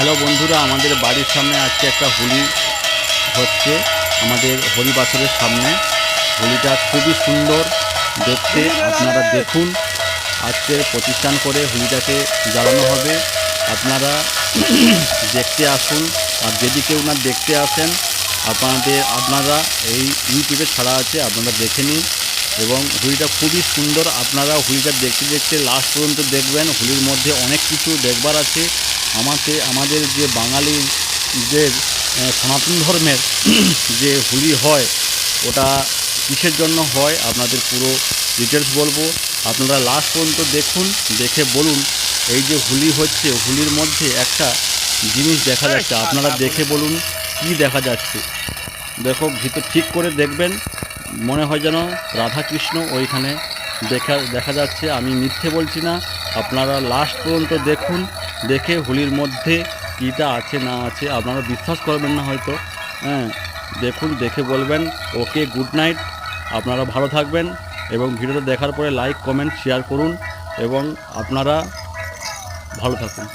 Hello বন্ধুরা, আমাদের বাড়ির সামনে আজকে একটা হোলি হচ্ছে। আমাদের হরি বাছরের সামনে হোলিটা খুবই সুন্দর দেখতে, আপনারা দেখুন। আজকে প্রতিষ্ঠান করে হোলিটাকে জ্বালানো হবে। আপনারা দেখতে আসুন, আর যদি কেউ না দেখতে আসেন আপনারা এই ইউটিউবে ছাড়া আছে, আপনারা দেখে নিন। এবং হোলিটা খুবই সুন্দর, আপনারা হোলিটা দেখতে দেখতে লাস্ট পর্যন্ত দেখবেন। হোলির মধ্যে অনেক কিছু দেখবার আছে। আমাদের যে বাঙালিদের সনাতন ধর্মের যে হোলি হয়, ওটা কিসের জন্য হয় আপনাদের পুরো ডিটেলস বলবো। আপনারা লাস্ট পর্যন্ত দেখুন, দেখে বলুন। এই যে হোলি হচ্ছে, হোলির মধ্যে একটা জিনিস দেখা যাচ্ছে, আপনারা দেখে বলুন কি দেখা যাচ্ছে। দেখো, ভিতর ঠিক করে দেখবেন, মনে হয় যেন রাধাকৃষ্ণ ওইখানে দেখা যাচ্ছে। আমি মিথ্যে বলছি না, আপনারা লাস্ট পর্যন্ত দেখুন। দেখে হোলির মধ্যে কীটা আছে না আছে আপনারা বিশ্বাস করবেন না হয়তো। হ্যাঁ, দেখুন, দেখে বলবেন। ওকে, গুড নাইট, আপনারা ভালো থাকবেন। এবং ভিডিওটা দেখার পরে লাইক, কমেন্ট, শেয়ার করুন এবং আপনারা ভালো থাকুন।